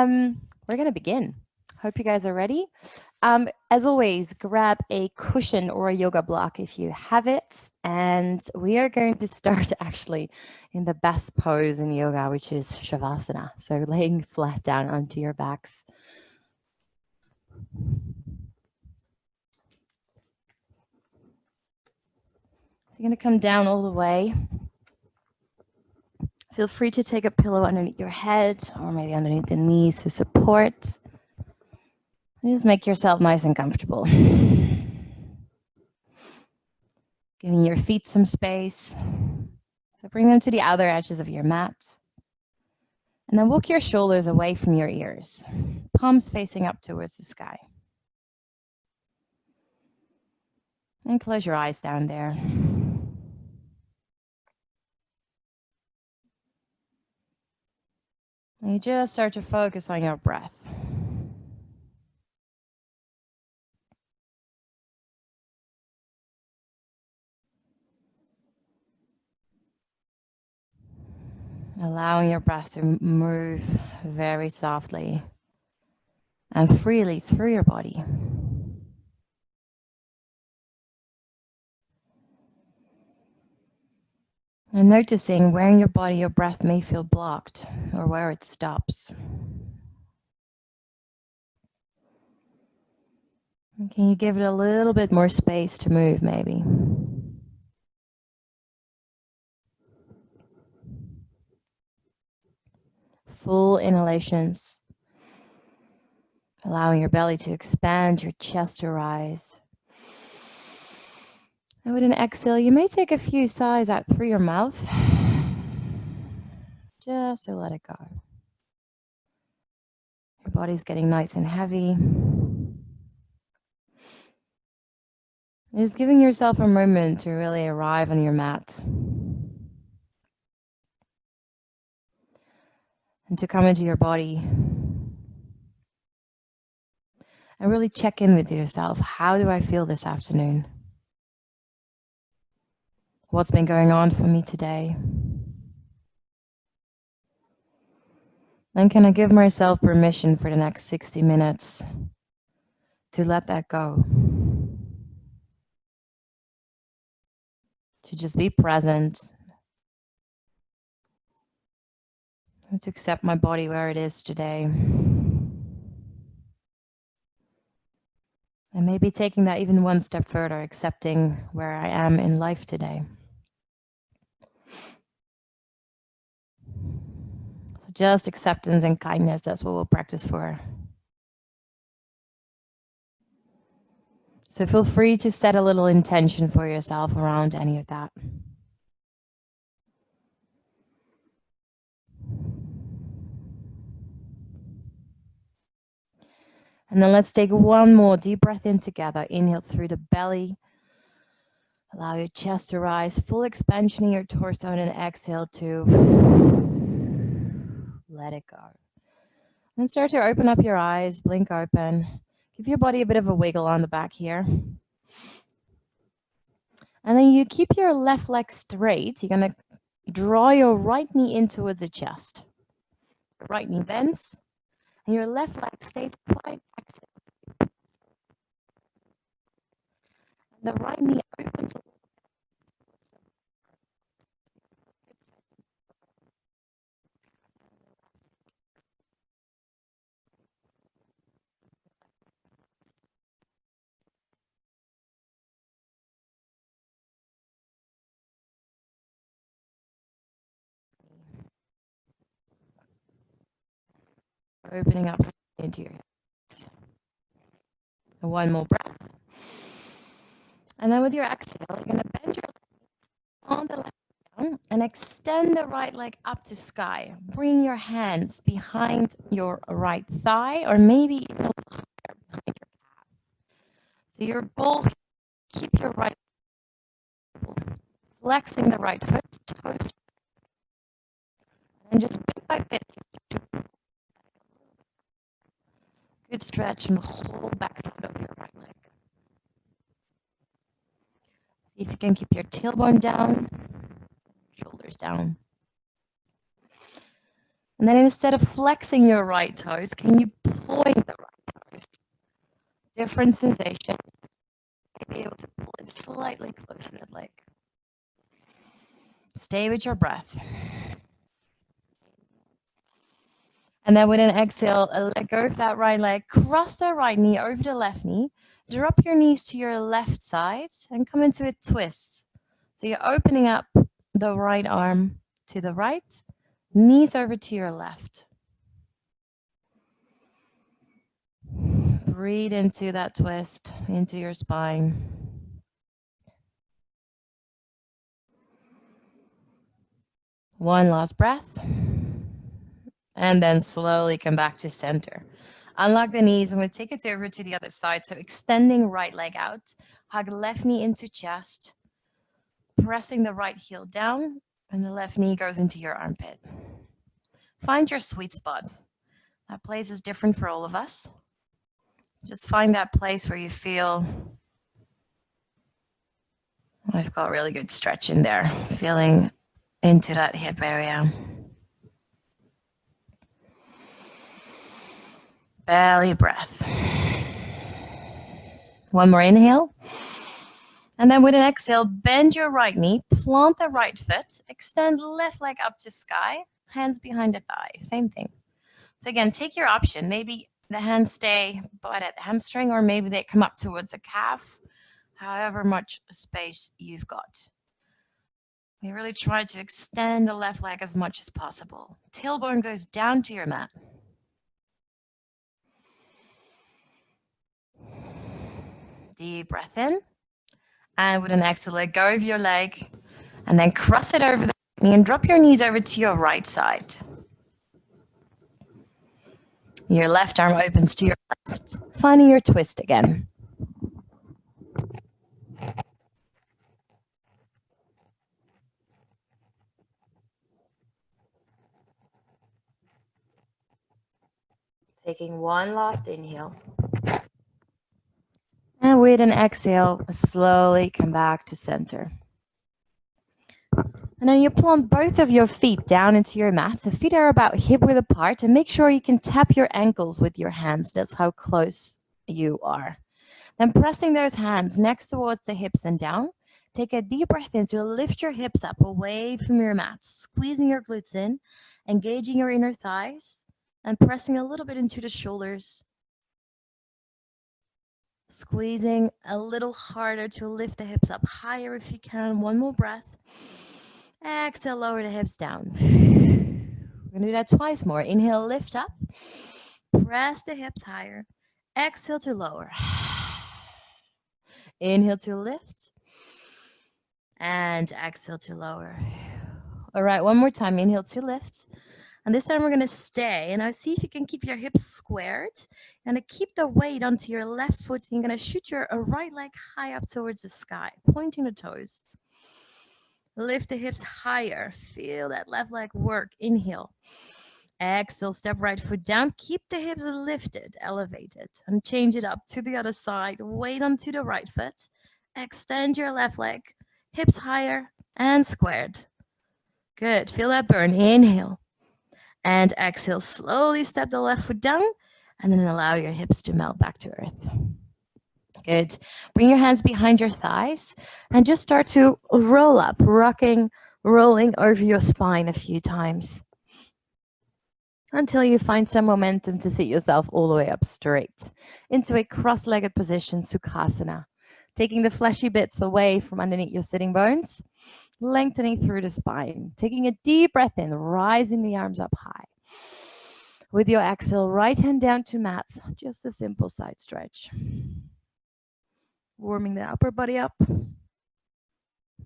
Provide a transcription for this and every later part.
We're going to begin. Hope you guys are ready. As always, grab a cushion or a yoga block if you have it. And we are going to start actually in the best pose in yoga, which is Shavasana. So laying flat down onto your backs. So you're going to come down all the way. Feel free to take a pillow underneath your head or maybe underneath the knees for support. And just make yourself nice and comfortable. Giving your feet some space. So bring them to the outer edges of your mat. And then walk your shoulders away from your ears. Palms facing up towards the sky. And close your eyes down there. And you just start to focus on your breath. Allowing your breath to move very softly and freely through your body. And noticing where in your body your breath may feel blocked or where it stops. And can you give it a little bit more space to move maybe? Full inhalations. Allowing your belly to expand, your chest to rise. And with an exhale, you may take a few sighs out through your mouth. Just to let it go. Your body's getting nice and heavy. And just giving yourself a moment to really arrive on your mat. And to come into your body. And really check in with yourself. How do I feel this afternoon? What's been going on for me today? And can I give myself permission for the next 60 minutes to let that go? To just be present. And to accept my body where it is today. And maybe taking that even one step further, accepting where I am in life today. So just acceptance and kindness, that's what we'll practice for. So feel free to set a little intention for yourself around any of that. And then let's take one more deep breath in together. Inhale through the belly. Allow your chest to rise, full expansion in your torso, and exhale to let it go. And start to open up your eyes, blink open. Give your body a bit of a wiggle on the back here. And then you keep your left leg straight. You're going to draw your right knee in towards the chest. Right knee bends, and your left leg stays quite active. The right knee opens a little bit. Opening up into your head. And one more breath. And then with your exhale, you're going to bend your leg on the left down and extend the right leg up to sky. Bring your hands behind your right thigh or maybe even a little higher behind your calf. So your goal, keep your right flexing the right foot, toes, and just bit by bit. Good stretch and whole backside of your right leg. See if you can keep your tailbone down, shoulders down. And then instead of flexing your right toes, can you point the right toes? Different sensation. Be able to pull it slightly closer to the leg. Stay with your breath. And then with an exhale, let go of that right leg, cross the right knee over the left knee, drop your knees to your left side and come into a twist. So you're opening up the right arm to the right, knees over to your left. Breathe into that twist, into your spine. One last breath. And then slowly come back to center. Unlock the knees and we'll take it over to the other side. So extending right leg out, hug left knee into chest, pressing the right heel down, and the left knee goes into your armpit. Find your sweet spot. That place is different for all of us. Just find that place where you feel, I've got really good stretch in there, feeling into that hip area. Belly breath. One more inhale. And then with an exhale, bend your right knee, plant the right foot, extend left leg up to sky, hands behind the thigh, same thing. So again, take your option. Maybe the hands stay but at the hamstring, or maybe they come up towards the calf, however much space you've got. We really try to extend the left leg as much as possible. Tailbone goes down to your mat. Deep breath in. And with an exhale, let go of your leg and then cross it over the knee and drop your knees over to your right side. Your left arm opens to your left, finding your twist again. Taking one last inhale. And with an exhale, slowly come back to center. And then you plant both of your feet down into your mat. So feet are about hip width apart, and make sure you can tap your ankles with your hands. That's how close you are. Then pressing those hands next towards the hips and down. Take a deep breath in to lift your hips up away from your mat, squeezing your glutes in, engaging your inner thighs, and pressing a little bit into the shoulders. Squeezing a little harder to lift the hips up higher if you can. One more breath. Exhale, lower the hips down. We're going to do that twice more. Inhale, lift up. Press the hips higher. Exhale to lower. Inhale to lift. And exhale to lower. All right, one more time. Inhale to lift. And this time we're going to stay. And now see if you can keep your hips squared. And keep the weight onto your left foot. You're going to shoot your right leg high up towards the sky, pointing the toes. Lift the hips higher. Feel that left leg work. Inhale. Exhale, step right foot down. Keep the hips lifted, elevated. And change it up to the other side. Weight onto the right foot. Extend your left leg. Hips higher and squared. Good. Feel that burn. Inhale. And exhale. Slowly step the left foot down. And then allow your hips to melt back to earth. Good. Bring your hands behind your thighs and just start to roll up, rocking, rolling over your spine a few times until you find some momentum to sit yourself all the way up straight into a cross-legged position, Sukhasana. Taking the fleshy bits away from underneath your sitting bones, lengthening through the spine. Taking a deep breath in, rising the arms up high. With your exhale, right hand down to mat, just a simple side stretch. Warming the upper body up,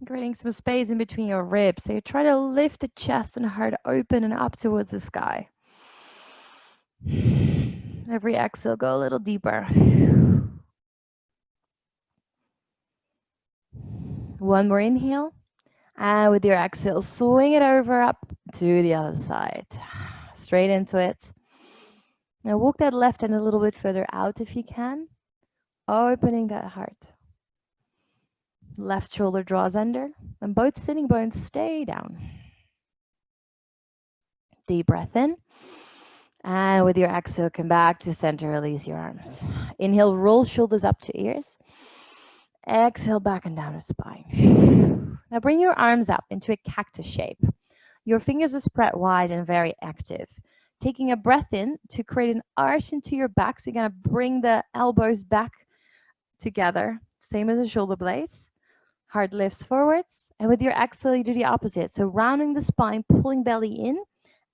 creating some space in between your ribs. So you try to lift the chest and heart open and up towards the sky. Every exhale, go a little deeper. One more inhale. And with your exhale, swing it over up to the other side. Straight into it. Now walk that left hand a little bit further out if you can. Opening that heart. Left shoulder draws under, and both sitting bones stay down. Deep breath in. And with your exhale, come back to center, release your arms. Inhale, roll shoulders up to ears. Exhale, back and down the spine. Now bring your arms up into a cactus shape. Your fingers are spread wide and very active. Taking a breath in to create an arch into your back. So you're going to bring the elbows back together, same as the shoulder blades. Heart lifts forwards. And with your exhale, you do the opposite. So rounding the spine, pulling belly in,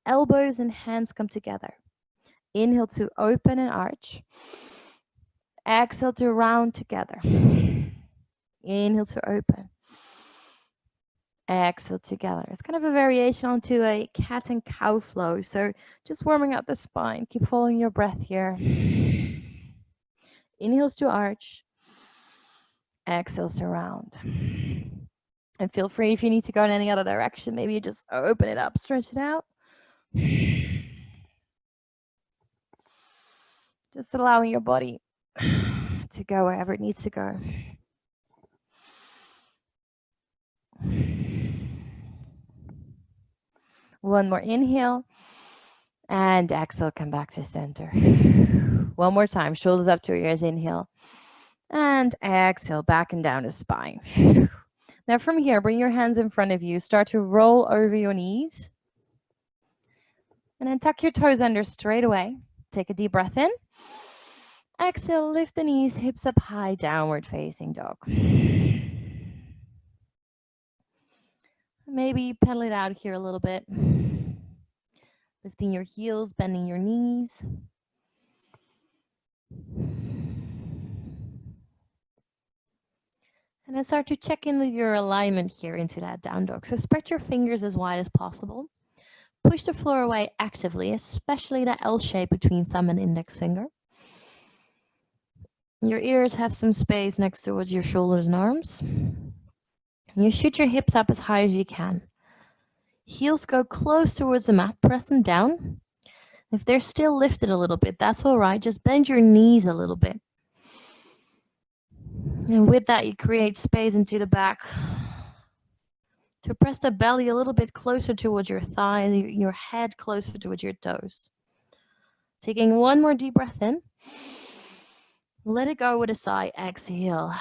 elbows and hands come together. Inhale to open and arch. Exhale to round together. Inhale to open. Exhale together. It's kind of a variation onto a cat and cow flow. So just warming up the spine. Keep following your breath here. Inhales to arch. Exhales to round. And feel free if you need to go in any other direction. Maybe you just open it up, stretch it out. Just allowing your body to go wherever it needs to go. One more inhale. And exhale, come back to center. One more time, shoulders up to your ears, inhale. And exhale, back and down the spine. Now from here, bring your hands in front of you. Start to roll over your knees. And then tuck your toes under straight away. Take a deep breath in. Exhale, lift the knees, hips up high, downward facing dog. Maybe pedal it out here a little bit. Lifting your heels, bending your knees. And then start to check in with your alignment here into that down dog. So spread your fingers as wide as possible. Push the floor away actively, especially that L shape between thumb and index finger. Your ears have some space next towards your shoulders and arms. You shoot your hips up as high as you can. Heels go close towards the mat, press them down. If they're still lifted a little bit, that's all right. Just bend your knees a little bit. And with that, you create space into the back. To press the belly a little bit closer towards your thighs, your head closer towards your toes. Taking one more deep breath in. Let it go with a sigh, exhale.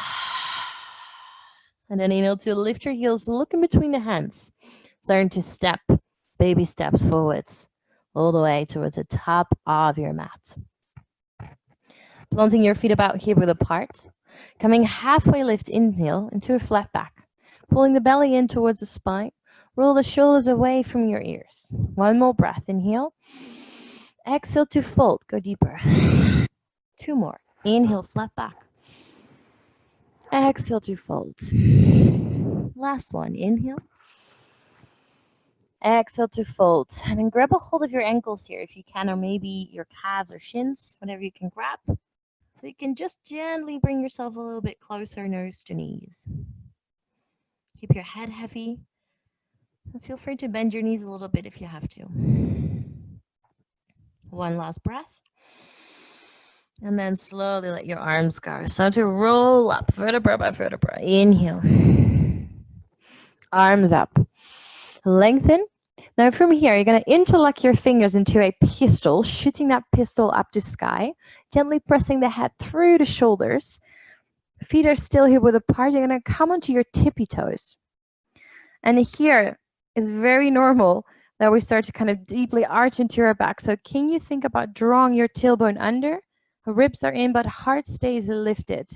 And then inhale to lift your heels, look in between the hands. Starting to step, baby steps forwards, all the way towards the top of your mat. Planting your feet about hip width apart. Coming halfway lift, inhale into a flat back. Pulling the belly in towards the spine. Roll the shoulders away from your ears. One more breath, inhale. Exhale to fold, go deeper. Two more, inhale, flat back. Exhale to fold. Last one, inhale. Exhale to fold. And then grab a hold of your ankles here if you can, or maybe your calves or shins, whatever you can grab. So you can just gently bring yourself a little bit closer, nose to knees. Keep your head heavy. And feel free to bend your knees a little bit if you have to. One last breath. And then slowly let your arms go. So to roll up, vertebra by vertebra. Inhale. Arms up. Lengthen. Now from here, you're going to interlock your fingers into a pistol, shooting that pistol up to sky, gently pressing the head through the shoulders. Feet are still hip width apart. You're going to come onto your tippy toes. And here is very normal that we start to kind of deeply arch into your back. So can you think about drawing your tailbone under? Ribs are in, but heart stays lifted.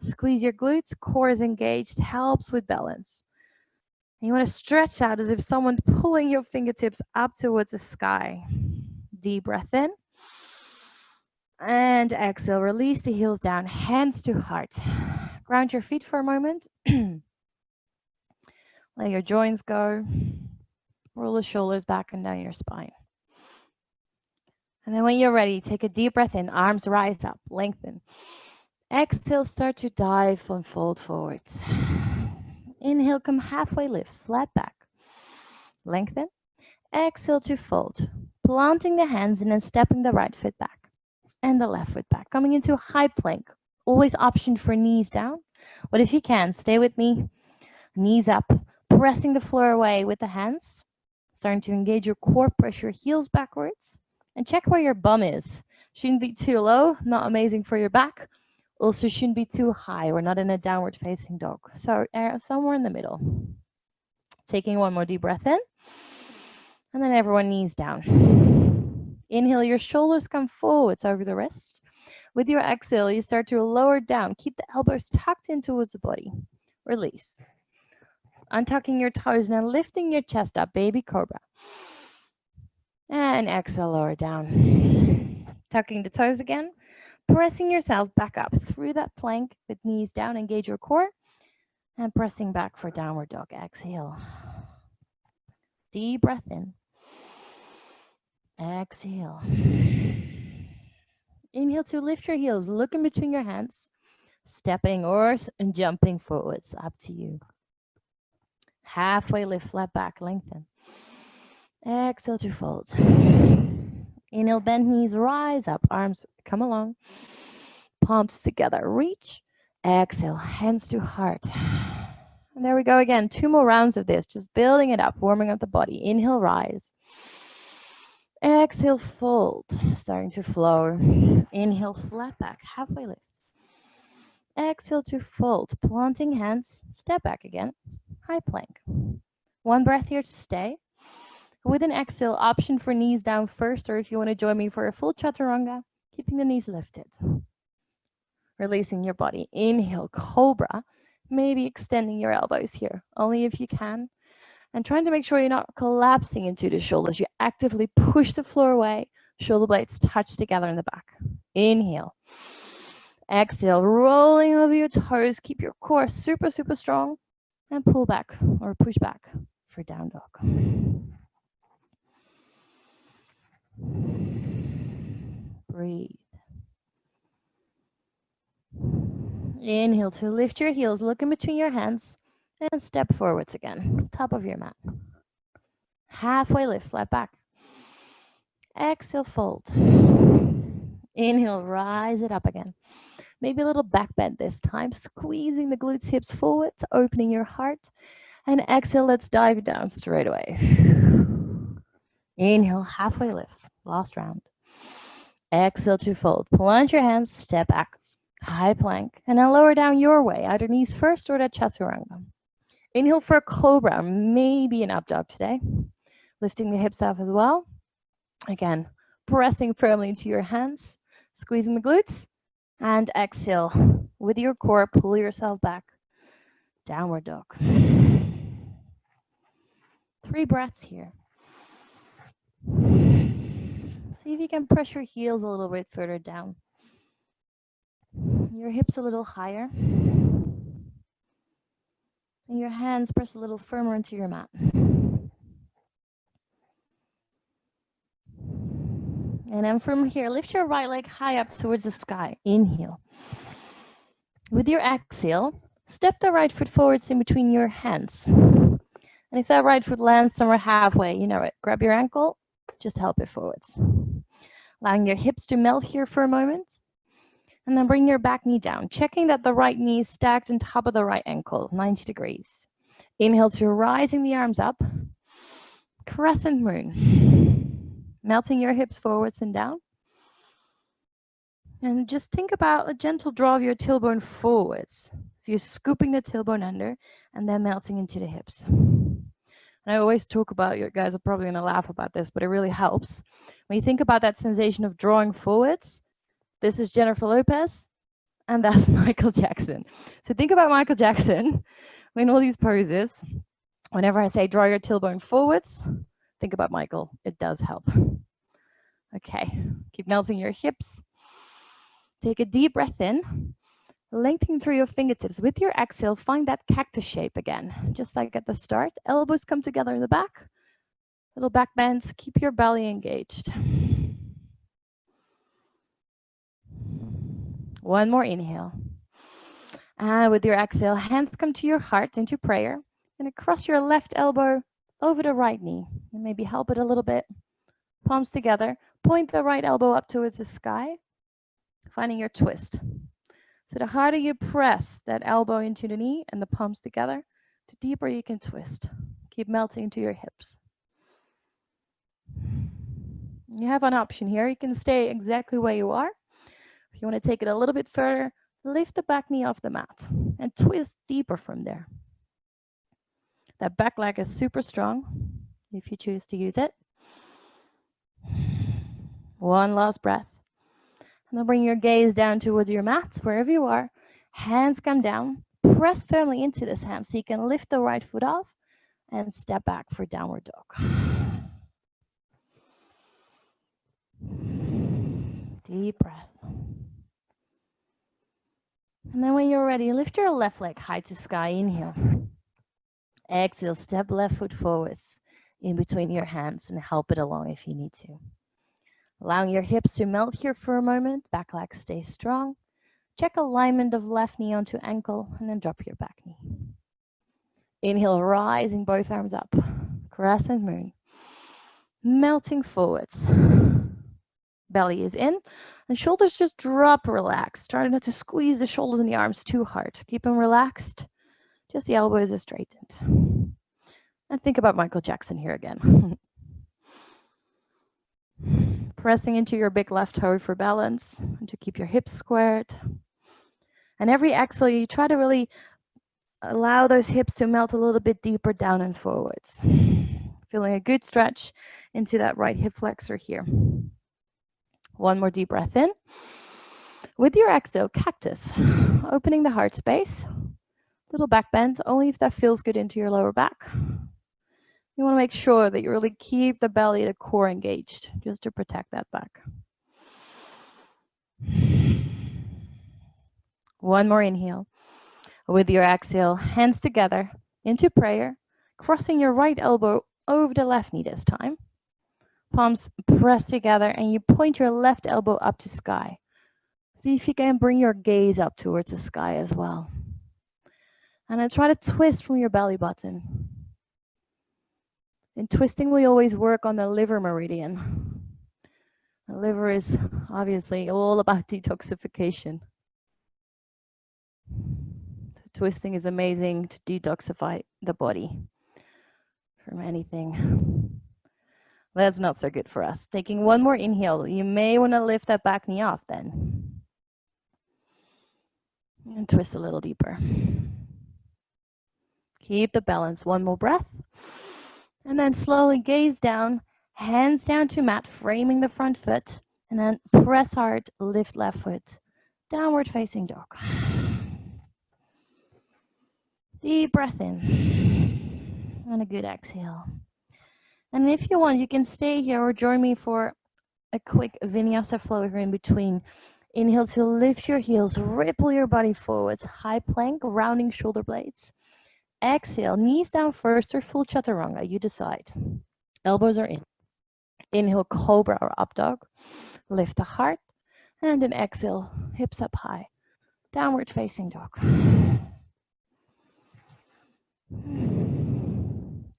Squeeze your glutes, core is engaged, helps with balance. And you want to stretch out as if someone's pulling your fingertips up towards the sky. Deep breath in. And exhale, release the heels down, hands to heart. Ground your feet for a moment. Let your joints go. Roll the shoulders back and down your spine. And then when you're ready, take a deep breath in, arms rise up, lengthen. Exhale, start to dive and fold forwards. Inhale, come halfway lift, flat back. Lengthen. Exhale to fold. Planting the hands and then stepping the right foot back and the left foot back. Coming into a high plank. Always option for knees down. But if you can, stay with me. Knees up, pressing the floor away with the hands. Starting to engage your core, press your heels backwards. And check where your bum is. Shouldn't be too low, not amazing for your back. Also shouldn't be too high. We're not in a downward facing dog. So somewhere in the middle. Taking one more deep breath in. And then everyone knees down. Inhale, your shoulders come forwards over the wrist. With your exhale, you start to lower down. Keep the elbows tucked in towards the body. Release. Untucking your toes, now lifting your chest up, baby cobra. And exhale, lower down. Tucking the toes again. Pressing yourself back up through that plank with knees down. Engage your core. And pressing back for downward dog. Exhale. Deep breath in. Exhale. Inhale to lift your heels. Look in between your hands. Stepping or jumping forwards. Up to you. Halfway lift, flat back, lengthen. Exhale to fold. Inhale, bend knees, rise up. Arms come along. Palms together, reach. Exhale, hands to heart. And there we go again. 2 more rounds of this. Just building it up, warming up the body. Inhale, rise. Exhale, fold. Starting to flow. Inhale, flat back, halfway lift. Exhale to fold. Planting hands, step back again. High plank. 1 breath here to stay. With an exhale, option for knees down first, or if you want to join me for a full chaturanga, keeping the knees lifted. Releasing your body. Inhale, cobra. Maybe extending your elbows here, only if you can. And trying to make sure you're not collapsing into the shoulders. You actively push the floor away. Shoulder blades touch together in the back. Inhale. Exhale, rolling over your toes. Keep your core super, super strong. And pull back or push back for down dog. Breathe. Inhale to lift your heels. Look in between your hands. And step forwards again. Top of your mat. Halfway lift, flat back. Exhale, fold. Inhale, rise it up again. Maybe a little back bend this time. Squeezing the glutes, hips forward, opening your heart. And exhale, let's dive down straight away. Inhale, halfway lift. Last round. Exhale to fold. Plunge your hands, step back. High plank. And then lower down your way. Either knees first or that chaturanga. Inhale for a cobra. Maybe an up dog today. Lifting the hips up as well. Again, pressing firmly into your hands. Squeezing the glutes. And exhale. With your core, pull yourself back. Downward dog. 3 breaths here. See if you can press your heels a little bit further down. Your hips a little higher. And your hands press a little firmer into your mat. And then from here, lift your right leg high up towards the sky. Inhale. With your exhale, step the right foot forwards in between your hands. And if that right foot lands somewhere halfway, you know it. Grab your ankle, just help it forwards. Allowing your hips to melt here for a moment. And then bring your back knee down, checking that the right knee is stacked on top of the right ankle, 90 degrees. Inhale to rising the arms up. Crescent moon. Melting your hips forwards and down. And just think about a gentle draw of your tailbone forwards. So you're scooping the tailbone under and then melting into the hips. And I always talk about, you guys are probably going to laugh about this, but it really helps. When you think about that sensation of drawing forwards, this is Jennifer Lopez, and that's Michael Jackson. So think about Michael Jackson in all these poses. Whenever I say draw your tailbone forwards, think about Michael. It does help. Okay, keep melting your hips. Take a deep breath in. Lengthening through your fingertips. With your exhale, find that cactus shape again. Just like at the start. Elbows come together in the back. Little back bends. Keep your belly engaged. One more inhale. And with your exhale, hands come to your heart into prayer. And cross your left elbow over the right knee. And maybe help it a little bit. Palms together. Point the right elbow up towards the sky. Finding your twist. So the harder you press that elbow into the knee and the palms together, the deeper you can twist. Keep melting into your hips. You have an option here. You can stay exactly where you are. If you want to take it a little bit further, lift the back knee off the mat and twist deeper from there. That back leg is super strong if you choose to use it. One last breath. And then bring your gaze down towards your mat, wherever you are. Hands come down. Press firmly into this hand so you can lift the right foot off and step back for downward dog. Deep breath. And then when you're ready, lift your left leg high to sky. Inhale. Exhale, step left foot forwards in between your hands and help it along if you need to. Allowing your hips to melt here for a moment. Back leg stays strong. Check alignment of left knee onto ankle and then drop your back knee. Inhale, rising both arms up. Crescent moon. Melting forwards. Belly is in and shoulders just drop relaxed. Try not to squeeze the shoulders and the arms too hard. Keep them relaxed. Just the elbows are straightened. And think about Michael Jackson here again. Pressing into your big left toe for balance and to keep your hips squared. And every exhale, you try to really allow those hips to melt a little bit deeper down and forwards. Feeling a good stretch into that right hip flexor here. One more deep breath in. With your exhale, cactus. Opening the heart space. Little back bend, only if that feels good into your lower back. You want to make sure that you really keep the belly, the core engaged, just to protect that back. One more inhale. With your exhale, hands together into prayer, crossing your right elbow over the left knee this time. Palms press together and you point your left elbow up to sky. See if you can bring your gaze up towards the sky as well. And then try to twist from your belly button. In twisting, we always work on the liver meridian. The liver is obviously all about detoxification. So twisting is amazing to detoxify the body from anything. That's not so good for us. Taking one more inhale, you may want to lift that back knee off then. And twist a little deeper. Keep the balance. One more breath. And then slowly gaze down, hands down to mat, framing the front foot. And then press hard, lift left foot. Downward facing dog. Deep breath in. And a good exhale. And if you want, you can stay here or join me for a quick vinyasa flow here in between. Inhale to lift your heels, ripple your body forwards, high plank, rounding shoulder blades. Exhale, knees down first or full chaturanga, you decide. Elbows are in. Inhale, cobra or up dog. Lift the heart. And then exhale, hips up high. Downward facing dog.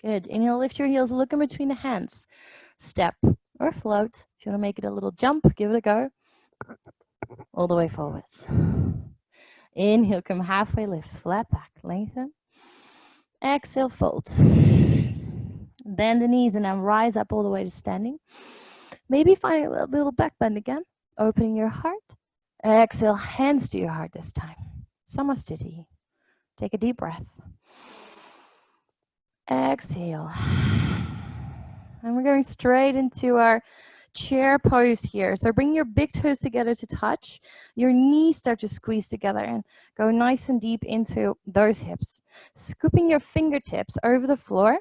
Good. Inhale, lift your heels, look in between the hands. Step or float. If you want to make it a little jump, give it a go. All the way forwards. Inhale, come halfway, lift, flat back, lengthen. Exhale, fold. Bend the knees and then rise up all the way to standing. Maybe find a little back bend again. Opening your heart. Exhale, hands to your heart this time. Samastiti. Take a deep breath. Exhale. And we're going straight into our chair pose here. So bring your big toes together to touch. Your knees start to squeeze together and go nice and deep into those hips. Scooping your fingertips over the floor.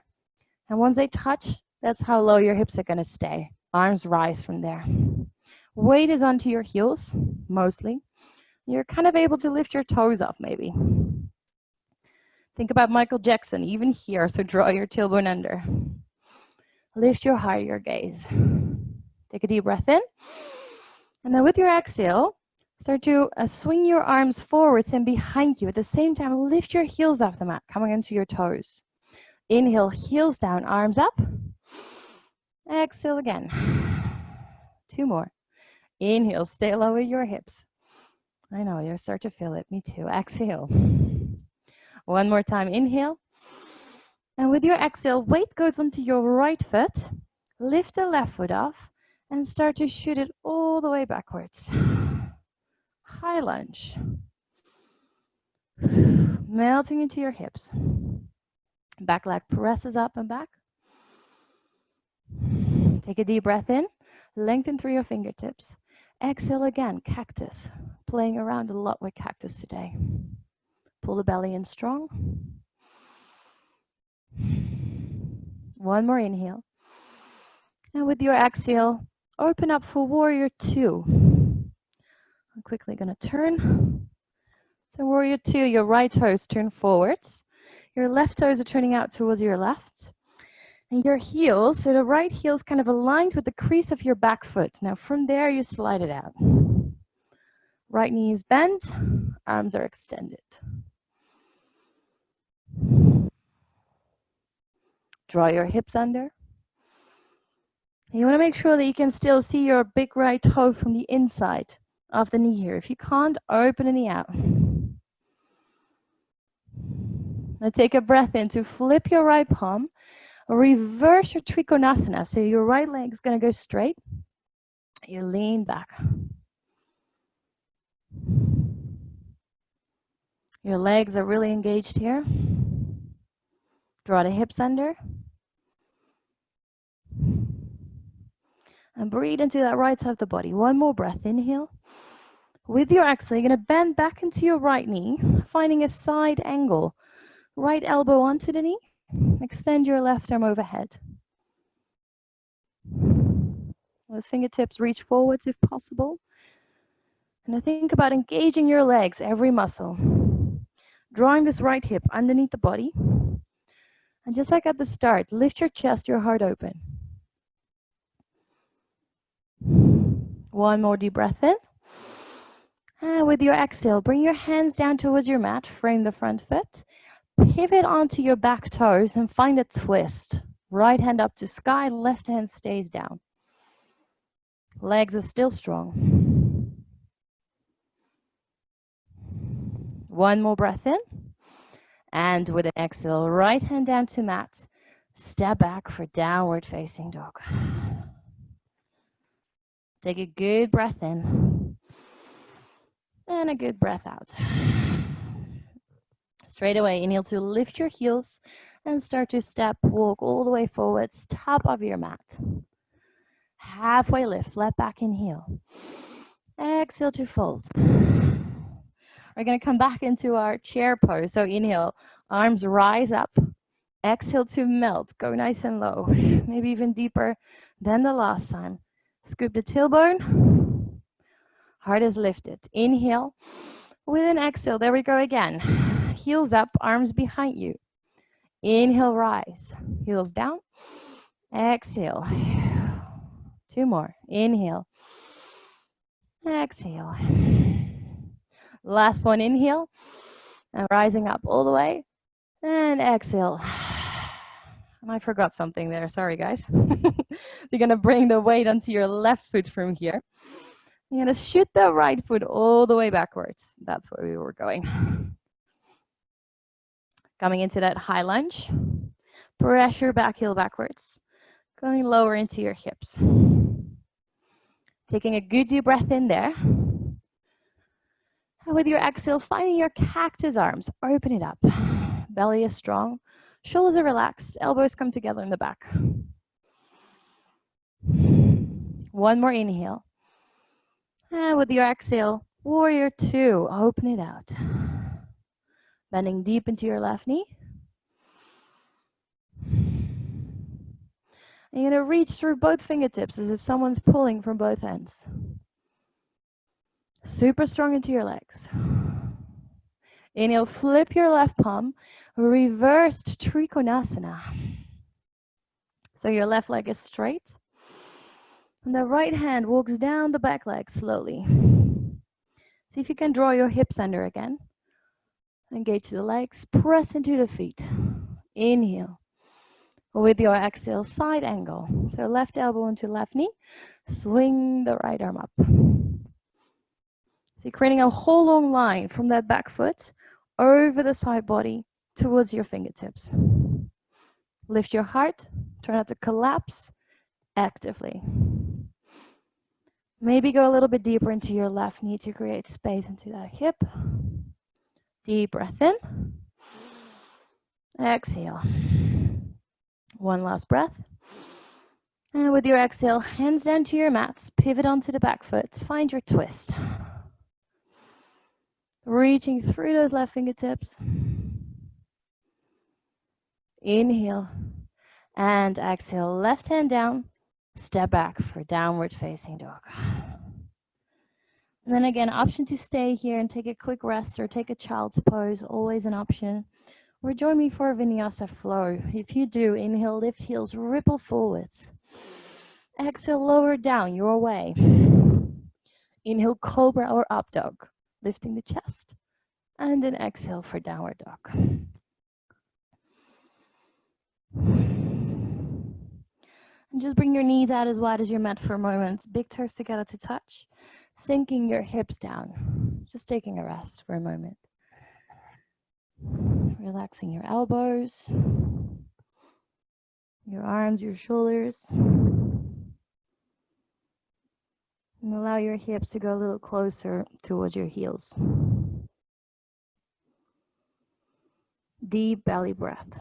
And once they touch, that's how low your hips are going to stay. Arms rise from there. Weight is onto your heels, mostly. You're kind of able to lift your toes off, maybe. Think about Michael Jackson, even here, so draw your tailbone under. Lift your heart, your gaze. Take a deep breath in. And then with your exhale, start to swing your arms forwards and behind you. At the same time, lift your heels off the mat, coming into your toes. Inhale, heels down, arms up. Exhale again. Two more. Inhale, stay low with your hips. I know, you start to feel it. Me too. Exhale. One more time. Inhale. And with your exhale, weight goes onto your right foot. Lift the left foot off and start to shoot it all the way backwards. High lunge. Melting into your hips. Back leg presses up and back. Take a deep breath in. Lengthen through your fingertips. Exhale again, cactus. Playing around a lot with cactus today. Pull the belly in strong. One more inhale. And with your exhale, open up for warrior two. I'm quickly going to turn. So warrior two, your right toes turn forwards. Your left toes are turning out towards your left. And your heels, so the right heel is kind of aligned with the crease of your back foot. Now from there, you slide it out. Right knee is bent, arms are extended. Draw your hips under. You want to make sure that you can still see your big right toe from the inside of the knee here. If you can't, open the knee out. Now take a breath in to flip your right palm. Reverse your Trikonasana. So your right leg is going to go straight. You lean back. Your legs are really engaged here. Draw the hips under. And breathe into that right side of the body. One more breath. Inhale. With your exhale, you're going to bend back into your right knee, finding a side angle. Right elbow onto the knee. Extend your left arm overhead. Those fingertips reach forwards if possible. And think about engaging your legs, every muscle. Drawing this right hip underneath the body. And just like at the start, lift your chest, your heart open. One more deep breath in. And with your exhale, bring your hands down towards your mat, frame the front foot. Pivot onto your back toes and find a twist. Right hand up to sky, left hand stays down. Legs are still strong. One more breath in. And with an exhale, right hand down to mat. Step back for downward facing dog. Take a good breath in. And a good breath out. Straight away, inhale to lift your heels and start to step, walk all the way forwards, top of your mat. Halfway lift, flat back, inhale. Exhale to fold. We're going to come back into our chair pose. So inhale, arms rise up. Exhale to melt, go nice and low. Maybe even deeper than the last time. Scoop the tailbone. Heart is lifted. Inhale. With an exhale, there we go again. Heels up, arms behind you. Inhale, rise. Heels down. Exhale. Two more. Inhale. Exhale. Last one, inhale. And rising up all the way. And exhale. And I forgot something there. Sorry, guys. You're going to bring the weight onto your left foot from here. You're going to shoot the right foot all the way backwards. That's where we were going. Coming into that high lunge. Pressure back heel backwards. Going lower into your hips. Taking a good deep breath in there. And with your exhale, finding your cactus arms. Open it up. Belly is strong. Shoulders are relaxed. Elbows come together in the back. One more inhale. And with your exhale, warrior two. Open it out. Bending deep into your left knee. And you're going to reach through both fingertips as if someone's pulling from both ends. Super strong into your legs. Inhale, flip your left palm. Reversed Trikonasana. So your left leg is straight. And the right hand walks down the back leg slowly. See if you can draw your hips under again. Engage the legs. Press into the feet. Inhale. With your exhale, side angle. So left elbow into left knee. Swing the right arm up. So you're creating a whole long line from that back foot over the side body towards your fingertips. Lift your heart. Try not to collapse. actively. Maybe go a little bit deeper into your left knee to create space into that hip. Deep breath in. Exhale. One last breath. And with your exhale, hands down to your mats, pivot onto the back foot, find your twist. Reaching through those left fingertips. Inhale and exhale, left hand down, step back for downward facing dog. And then again, option to stay here and take a quick rest or take a child's pose, always an option. Or join me for a vinyasa flow. If you do, inhale, lift heels, ripple forwards. Exhale, lower down your way. Inhale, cobra or up dog, lifting the chest. And then exhale for downward dog. And just bring your knees out as wide as your mat for a moment. Big toes together to touch. Sinking your hips down. Just taking a rest for a moment. Relaxing your elbows, your arms, your shoulders. And allow your hips to go a little closer towards your heels. Deep belly breath.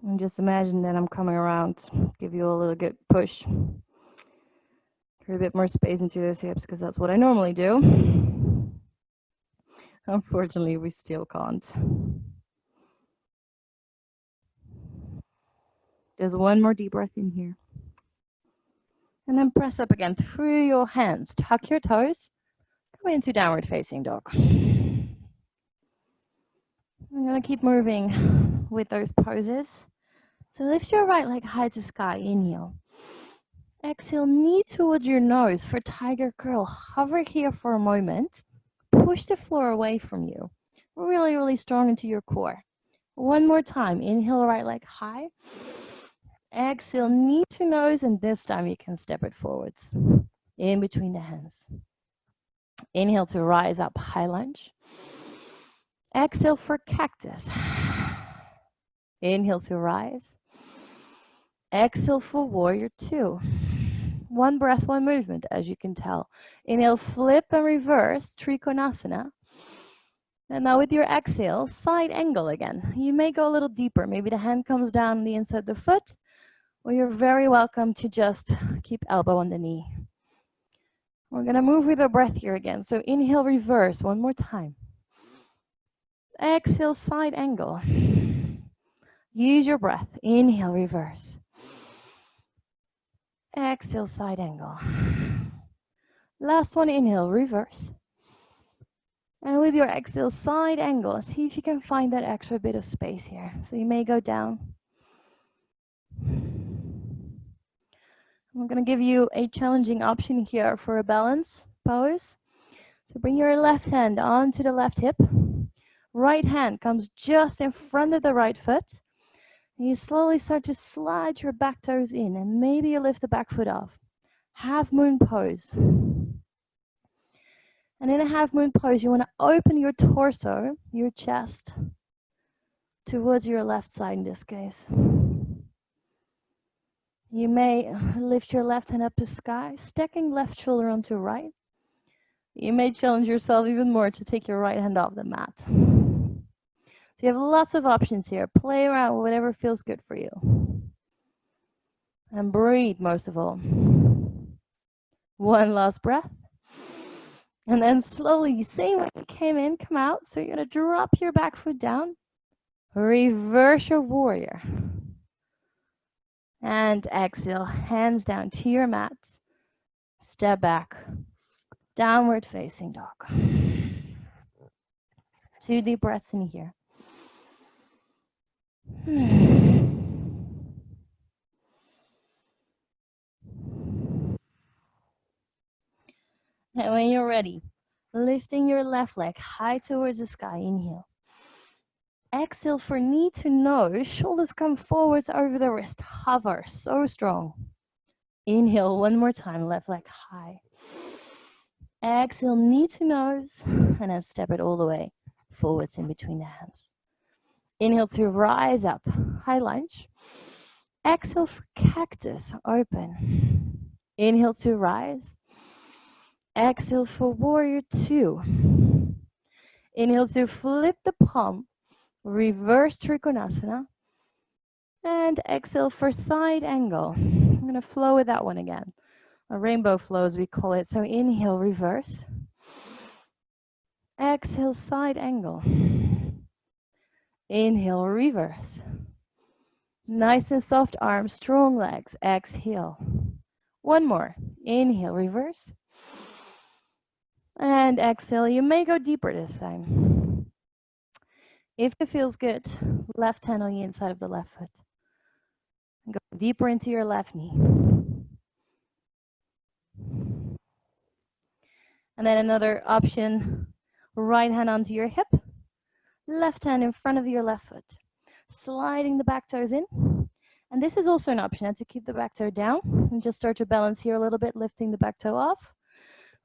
And just imagine that I'm coming around, give you a little good push. Create a bit more space into those hips because that's what I normally do. Unfortunately, we still can't. Just one more deep breath in here. And then press up again through your hands. Tuck your toes. Go into downward facing dog. I'm going to keep moving with those poses. So lift your right leg high to sky. Inhale. Exhale, knee towards your nose for tiger curl. Hover here for a moment. Push the floor away from you. Really, really strong into your core. One more time. Inhale, right leg high. Exhale, knee to nose, and this time you can step it forwards. In between the hands. Inhale to rise up, high lunge. Exhale for cactus. Inhale to rise. Exhale for warrior two. One breath, one movement, as you can tell. Inhale, flip and reverse, Trikonasana. And now with your exhale, side angle again. You may go a little deeper. Maybe the hand comes down the inside of the foot, or you're very welcome to just keep elbow on the knee. We're going to move with our breath here again. So inhale, reverse, one more time. Exhale, side angle. Use your breath. Inhale, reverse. Exhale, side angle. Last one, inhale, reverse. And with your exhale, side angle, see if you can find that extra bit of space here. So you may go down. I'm going to give you a challenging option here for a balance pose. So bring your left hand onto the left hip. Right hand comes just in front of the right foot. And you slowly start to slide your back toes in, and maybe you lift the back foot off. Half moon pose. And in a half moon pose, you want to open your torso, your chest, towards your left side in this case. You may lift your left hand up to sky, stacking left shoulder onto right. You may challenge yourself even more to take your right hand off the mat. So you have lots of options here. Play around with whatever feels good for you. And breathe most of all. One last breath. And then slowly, same way you came in, come out. So you're going to drop your back foot down. Reverse your warrior. And exhale, hands down to your mat. Step back. Downward facing dog. 2 deep breaths in here. And when you're ready, lifting your left leg high towards the sky, inhale. Exhale for knee to nose, shoulders come forwards over the wrist, hover, so strong. Inhale one more time, left leg high. Exhale, knee to nose, and then step it all the way forwards in between the hands. Inhale to rise up, high lunge. Exhale for cactus, open. Inhale to rise. Exhale for warrior two. Inhale to flip the palm, reverse Trikonasana. And exhale for side angle. I'm going to flow with that one again. A rainbow flow, as we call it. So inhale, reverse. Exhale, side angle. Inhale, reverse. Nice and soft arms, strong legs. Exhale. One more. Inhale, reverse. And exhale. You may go deeper this time. If it feels good, left hand on the inside of the left foot. And go deeper into your left knee. And then another option, right hand onto your hip, left hand in front of your left foot. Sliding the back toes in. And this is also an option to keep the back toe down and just start to balance here a little bit, lifting the back toe off,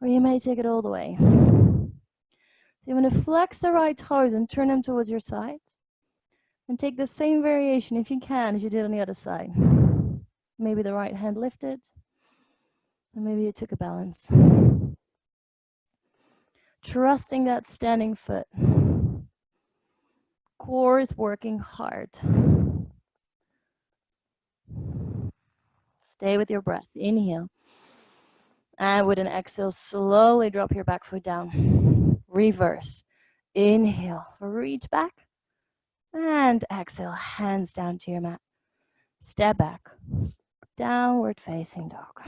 or you may take it all the way. So you want to flex the right toes and turn them towards your sides. And take the same variation if you can as you did on the other side. Maybe the right hand lifted, and maybe you took a balance. Trusting that standing foot. Core is working hard. Stay with your breath. Inhale. And with an exhale, slowly drop your back foot down. Reverse. Inhale. Reach back. And exhale. Hands down to your mat. Step back. Downward facing dog.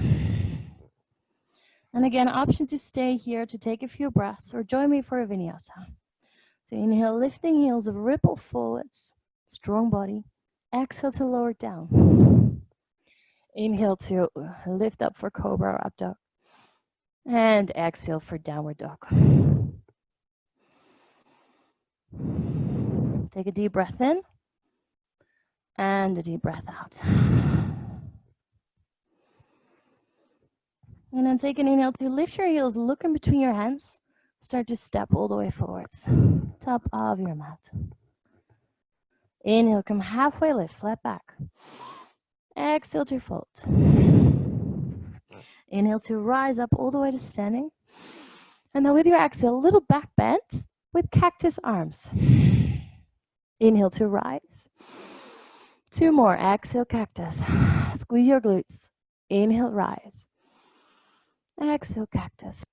And again, option to stay here to take a few breaths or join me for a vinyasa. So inhale, lifting heels, ripple forwards. Strong body. Exhale to lower down. Inhale to lift up for cobra or up dog. And exhale for downward dog. Take a deep breath in. And a deep breath out. And then take an inhale to lift your heels, look in between your hands. Start to step all the way forwards. Top of your mat. Inhale, come halfway lift, flat back. Exhale to fold. Inhale to rise up all the way to standing. And then with your exhale, a little back bend with cactus arms. Inhale to rise. Two more. Exhale, cactus. Squeeze your glutes. Inhale, rise. Exhale, cactus.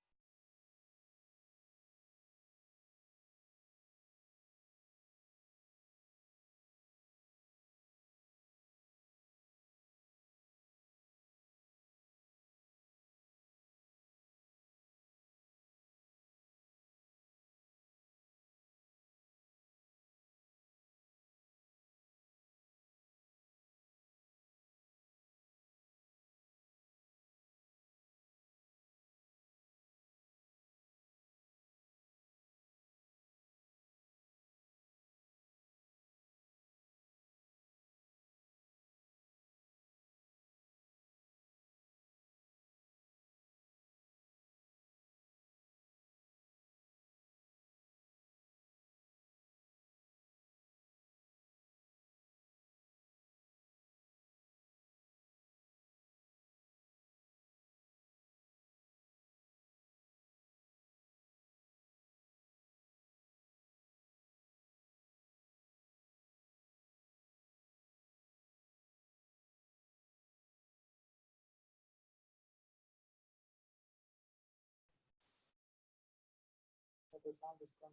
The sound is gone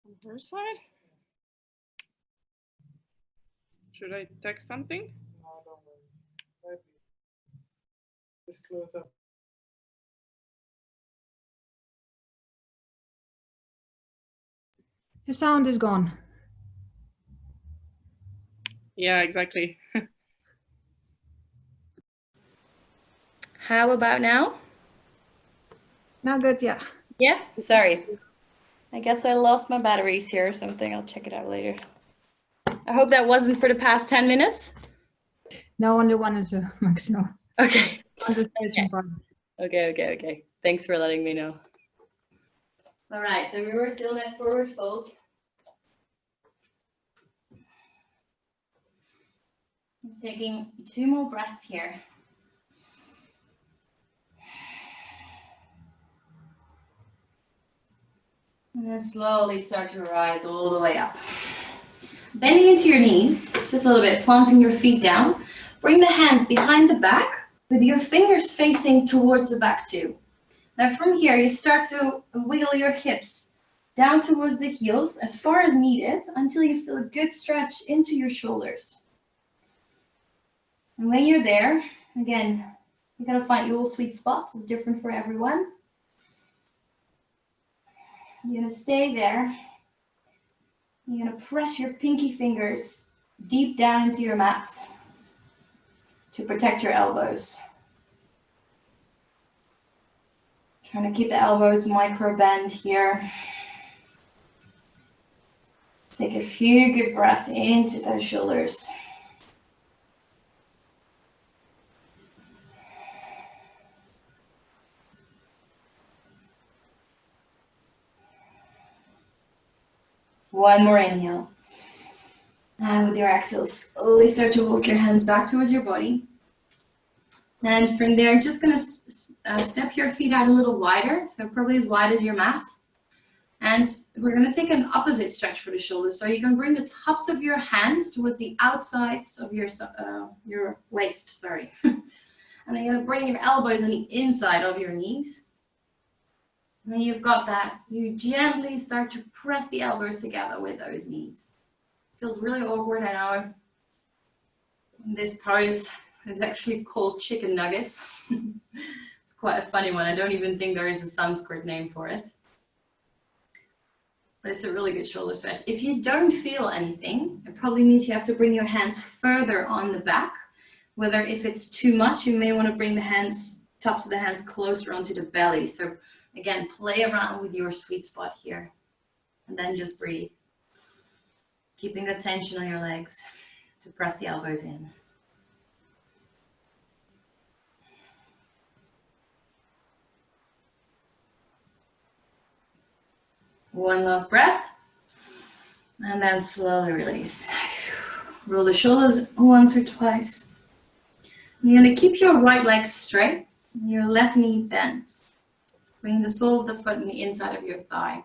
from her side. Should I text something? No, don't worry. Just close up. The sound is gone. Yeah, exactly. How about now? Now good, yeah. Yeah, sorry. I guess I lost my batteries here or something. I'll check it out later. I hope that wasn't for the past 10 minutes. No, only 1 or 2 maximum. Okay. On the station part. Okay. Thanks for letting me know. All right, so we were still in that forward fold. Just taking 2 more breaths here. And then slowly start to rise all the way up. Bending into your knees, just a little bit, planting your feet down. Bring the hands behind the back with your fingers facing towards the back too. Now from here, you start to wiggle your hips down towards the heels as far as needed until you feel a good stretch into your shoulders. And when you're there, again, you gotta find your sweet spot. It's different for everyone. You're gonna stay there. You're gonna press your pinky fingers deep down into your mat to protect your elbows. Trying to keep the elbows micro bend here. Take a few good breaths into those shoulders. One more inhale. And with your exhale, slowly start to walk your hands back towards your body. And from there, just gonna step your feet out a little wider, so probably as wide as your mat. And we're gonna take an opposite stretch for the shoulders. So you can bring the tops of your hands towards the outsides of your waist, sorry. And then you're gonna bring your elbows on the inside of your knees. When you've got that, you gently start to press the elbows together with those knees. Feels really awkward, I know. This pose is actually called chicken nuggets. It's quite a funny one. I don't even think there is a Sanskrit name for it. But it's a really good shoulder stretch. If you don't feel anything, it probably means you have to bring your hands further on the back. Whether if it's too much, you may want to bring the hands, tops of the hands closer onto the belly. So again, play around with your sweet spot here. And then just breathe. Keeping the tension on your legs to press the elbows in. One last breath. And then slowly release. Roll the shoulders once or twice. You're going to keep your right leg straight, and your left knee bent. Bring the sole of the foot in the inside of your thigh.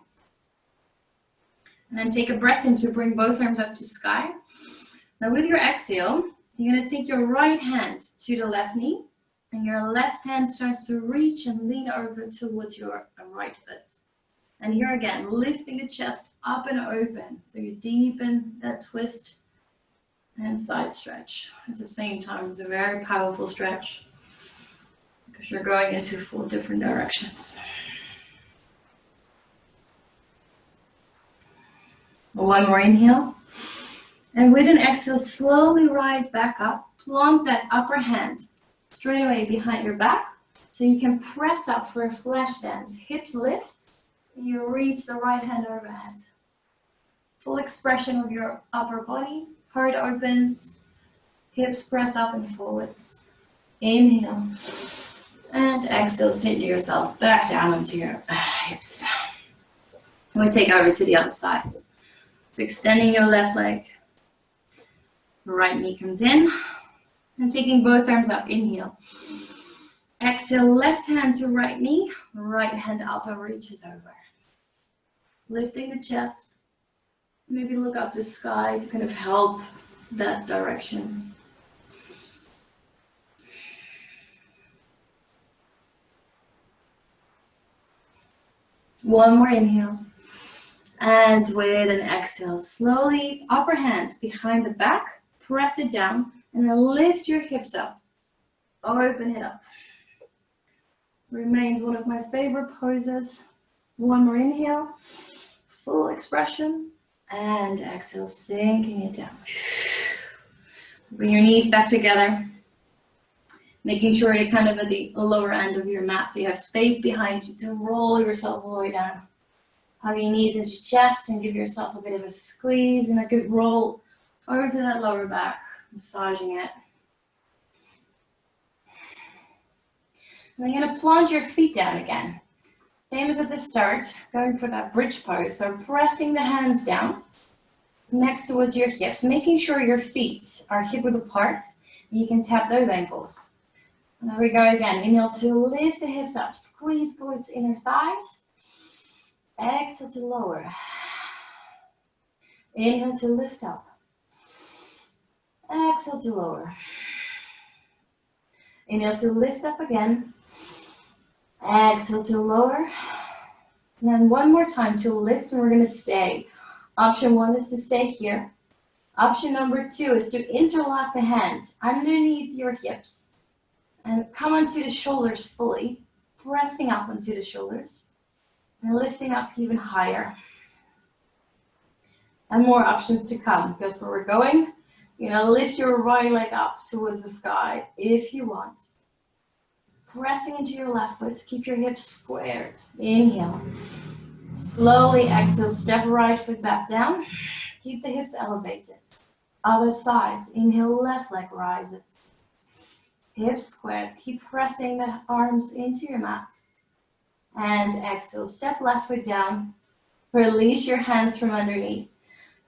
And then take a breath in to bring both arms up to sky. Now with your exhale, you're going to take your right hand to the left knee, and your left hand starts to reach and lean over towards your right foot. And here again, lifting the chest up and open. So you deepen that twist and side stretch. At the same time, it's a very powerful stretch because you're going into 4 different directions. One more inhale. And with an exhale, slowly rise back up. Plant that upper hand straight away behind your back so you can press up for a flash dance. Hips lift. You reach the right hand overhead. Full expression of your upper body. Heart opens. Hips press up and forwards. Inhale. And exhale, sit yourself back down onto your hips. And we take over to the other side. So extending your left leg. Right knee comes in. And taking both arms up. Inhale. Exhale, left hand to right knee. Right hand up and reaches over. Lifting the chest. Maybe look up to sky to kind of help that direction. One more inhale. And with an exhale, slowly upper hand behind the back, press it down, and then lift your hips up. Open it up. Remains one of my favorite poses. One more inhale. Full expression. And exhale, sinking it down. Bring your knees back together. Making sure you're kind of at the lower end of your mat so you have space behind you to roll yourself all the way down. Hug your knees into your chest and give yourself a bit of a squeeze and a good roll over to that lower back, massaging it. And you're going to plunge your feet down again. Same as at the start, going for that bridge pose. So pressing the hands down next towards your hips, making sure your feet are hip width apart. And you can tap those ankles. And there we go again. Inhale to lift the hips up. Squeeze towards inner thighs. Exhale to lower. Inhale to lift up. Exhale to lower. Inhale to lift up again. Exhale to lower. And then one more time to lift, and we're going to stay. Option 1 is to stay here. Option number 2 is to interlock the hands underneath your hips and come onto the shoulders fully, pressing up onto the shoulders and lifting up even higher. And more options to come. Guess where we're going? You're going to lift your right leg up towards the sky if you want. Pressing into your left foot, keep your hips squared. Inhale. Slowly exhale, step right foot back down. Keep the hips elevated. Other side, inhale, left leg rises. Hips squared, keep pressing the arms into your mat. And exhale, step left foot down. Release your hands from underneath.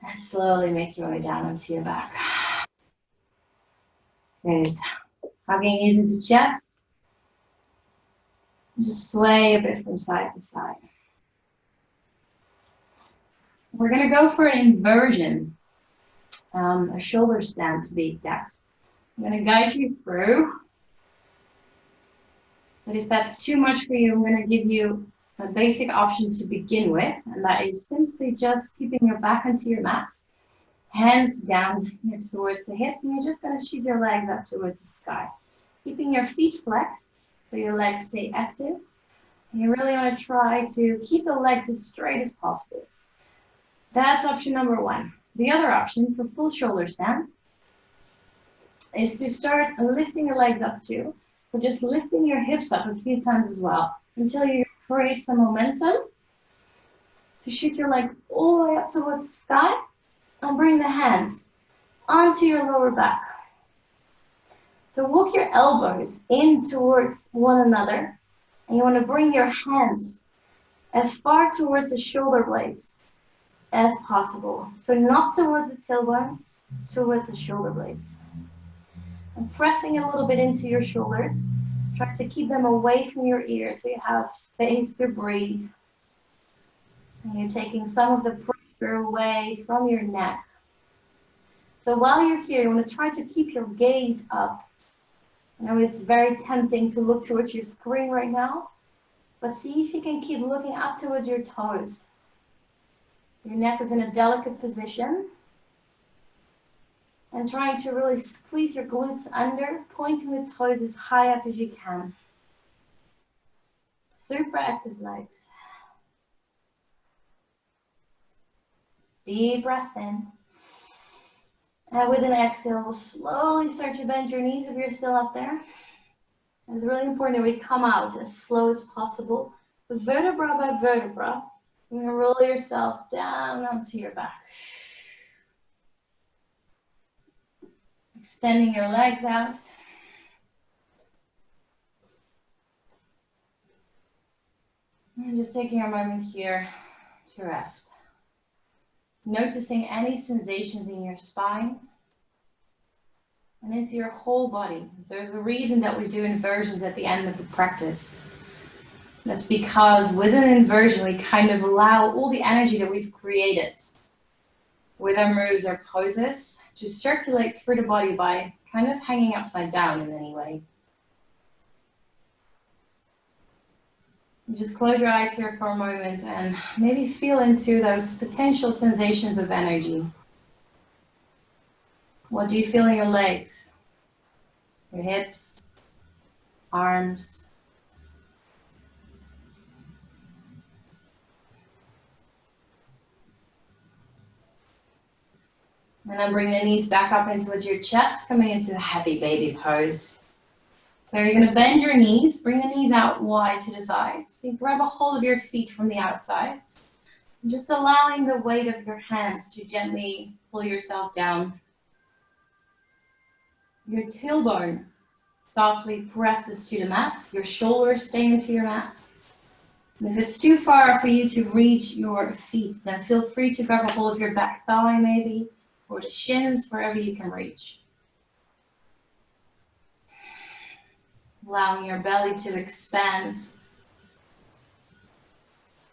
And slowly make your way down onto your back. Good. Hugging knees into chest. Just sway a bit from side to side. We're going to go for an inversion, a shoulder stand to be exact. I'm going to guide you through. But if that's too much for you, I'm going to give you a basic option to begin with, and that is simply just keeping your back onto your mat, hands down towards the hips, and you're just going to shoot your legs up towards the sky. Keeping your feet flexed so your legs stay active. And you really want to try to keep the legs as straight as possible. That's option number 1. The other option for full shoulder stand is to start lifting your legs up too, but just lifting your hips up a few times as well until you create some momentum to shoot your legs all the way up towards the sky and bring the hands onto your lower back. So walk your elbows in towards one another, and you want to bring your hands as far towards the shoulder blades as possible. So not towards the tailbone, towards the shoulder blades. And pressing a little bit into your shoulders. Try to keep them away from your ears so you have space to breathe. And you're taking some of the pressure away from your neck. So while you're here, you want to try to keep your gaze up. I know it's very tempting to look towards your screen right now, but see if you can keep looking up towards your toes. Your neck is in a delicate position. And trying to really squeeze your glutes under, pointing the toes as high up as you can. Super active legs. Deep breath in. And with an exhale, we'll slowly start to bend your knees if you're still up there. And it's really important that we come out as slow as possible. Vertebra by vertebra. You're going to roll yourself down onto your back. Extending your legs out. And just taking a moment here to rest. Noticing any sensations in your spine and into your whole body. There's a reason that we do inversions at the end of the practice. That's because with an inversion, we kind of allow all the energy that we've created with our moves, our poses, to circulate through the body by kind of hanging upside down in any way. Just close your eyes here for a moment and maybe feel into those potential sensations of energy. What do you feel in your legs, your hips, arms? And then bring the knees back up in towards your chest, coming into a happy baby pose. So you're going to bend your knees, bring the knees out wide to the sides. So you grab a hold of your feet from the outsides. And just allowing the weight of your hands to gently pull yourself down. Your tailbone softly presses to the mat. Your shoulders stay into your mat. And if it's too far for you to reach your feet, then feel free to grab a hold of your back thigh maybe, or the shins, wherever you can reach. Allowing your belly to expand.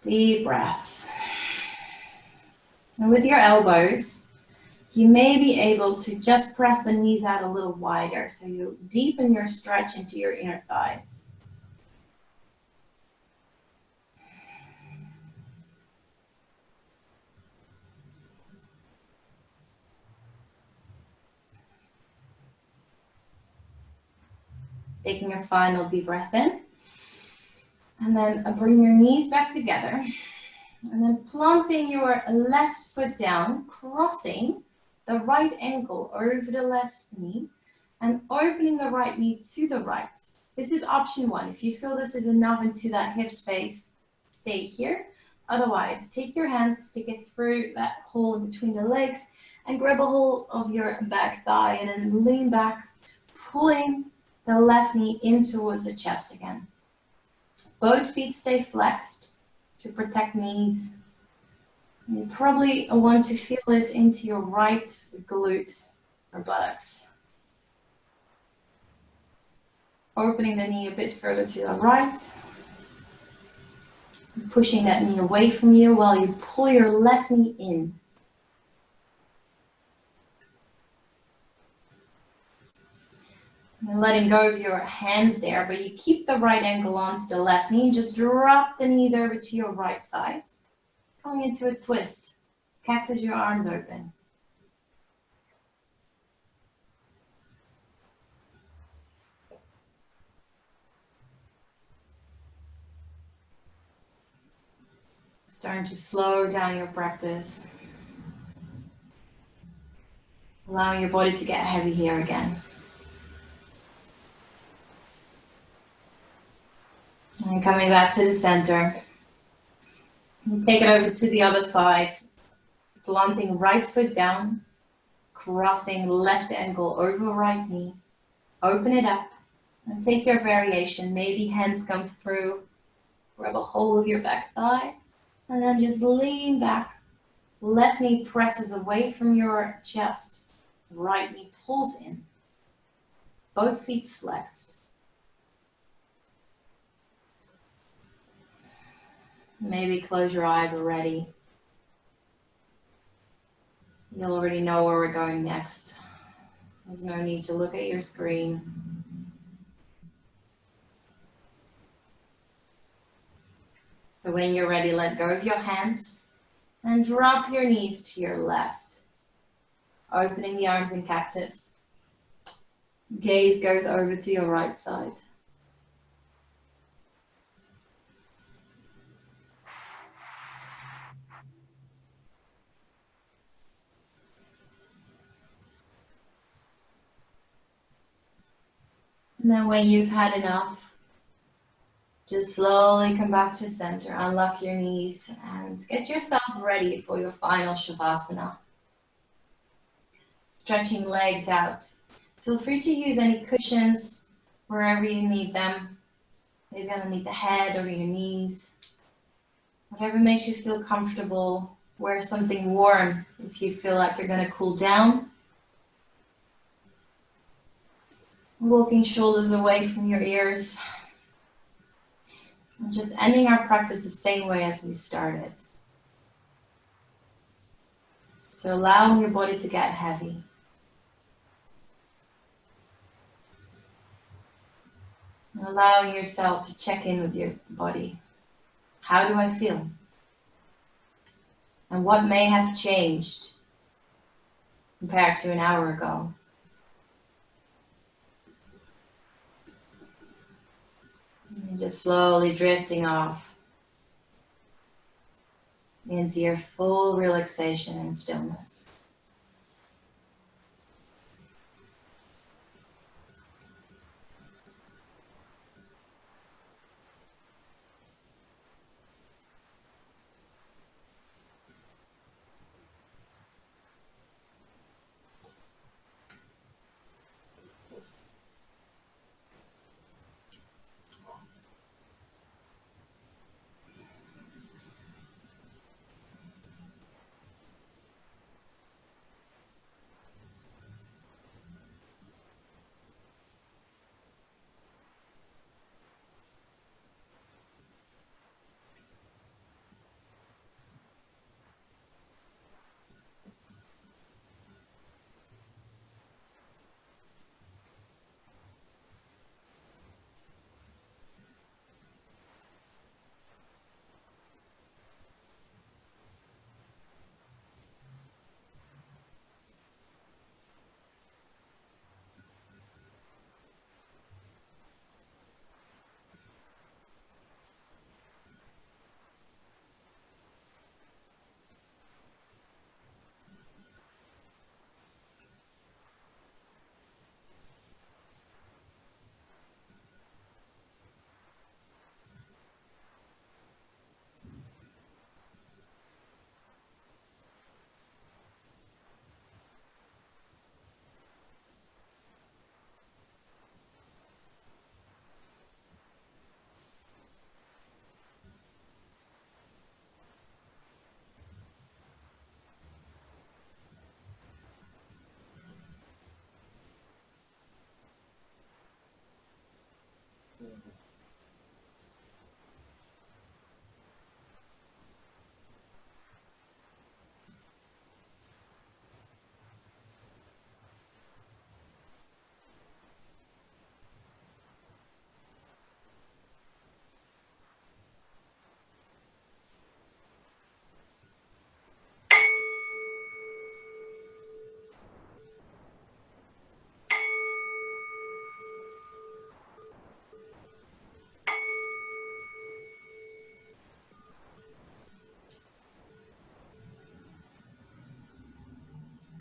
Deep breaths. And with your elbows, you may be able to just press the knees out a little wider, so you deepen your stretch into your inner thighs. Taking a final deep breath in. And then bring your knees back together. And then planting your left foot down, crossing the right ankle over the left knee, and opening the right knee to the right. This is option one. If you feel this is enough into that hip space, stay here. Otherwise, take your hands, stick it through that hole in between the legs, and grab a hold of your back thigh, and then lean back, pulling the left knee in towards the chest again. Both feet stay flexed to protect knees. You probably want to feel this into your right glute or buttocks. Opening the knee a bit further to the right. Pushing that knee away from you while you pull your left knee in. And letting go of your hands there, but you keep the right ankle onto the left knee. Just drop the knees over to your right side. Going into a twist. Cactus your arms open. Starting to slow down your practice. Allowing your body to get heavy here again. And coming back to the center. And take it over to the other side. Planting right foot down. Crossing left ankle over right knee. Open it up. And take your variation. Maybe hands come through. Grab a hold of your back thigh. And then just lean back. Left knee presses away from your chest. Right knee pulls in. Both feet flexed. Maybe close your eyes already. You'll already know where we're going next. There's no need to look at your screen. So when you're ready, let go of your hands and drop your knees to your left. Opening the arms in cactus. Gaze goes over to your right side. And then when you've had enough, just slowly come back to center, unlock your knees, and get yourself ready for your final Shavasana. Stretching legs out. Feel free to use any cushions wherever you need them. Maybe underneath the head or your knees. Whatever makes you feel comfortable. Wear something warm if you feel like you're going to cool down. Walking shoulders away from your ears. And just ending our practice the same way as we started. So allowing your body to get heavy. And allowing yourself to check in with your body. How do I feel? And what may have changed compared to an hour ago? And just slowly drifting off into your full relaxation and stillness.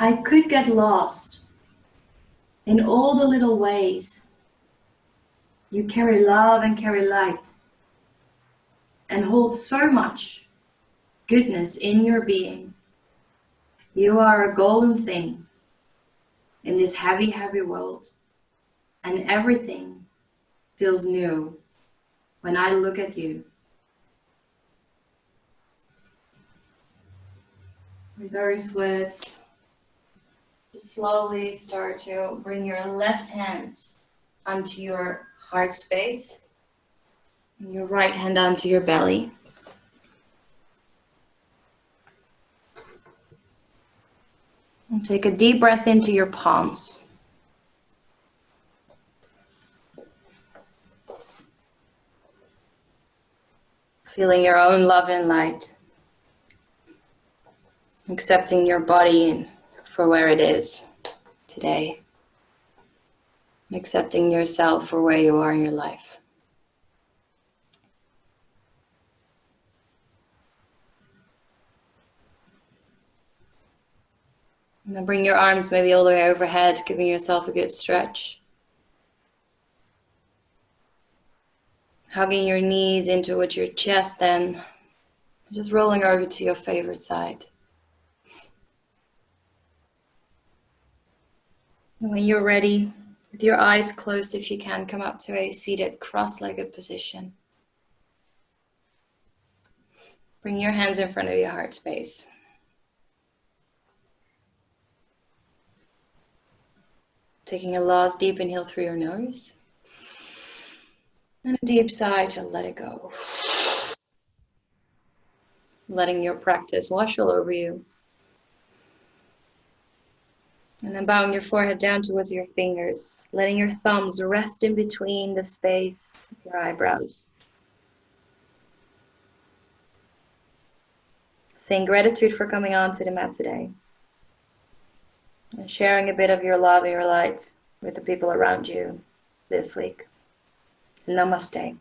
I could get lost in all the little ways you carry love and carry light and hold so much goodness in your being. You are a golden thing in this heavy, heavy world, and everything feels new when I look at you. With those words, just slowly start to bring your left hand onto your heart space, and your right hand onto your belly. And take a deep breath into your palms. Feeling your own love and light. Accepting your body for where it is today. Accepting yourself for where you are in your life. And then bring your arms maybe all the way overhead, giving yourself a good stretch. Hugging your knees in towards your chest, then just rolling over to your favorite side. And when you're ready, with your eyes closed, if you can, come up to a seated cross-legged position. Bring your hands in front of your heart space. Taking a last deep inhale through your nose. And a deep sigh to let it go. Letting your practice wash all over you. And then bowing your forehead down towards your fingers. Letting your thumbs rest in between the space of your eyebrows. Saying gratitude for coming onto the mat today. And sharing a bit of your love and your light with the people around you this week. Namaste.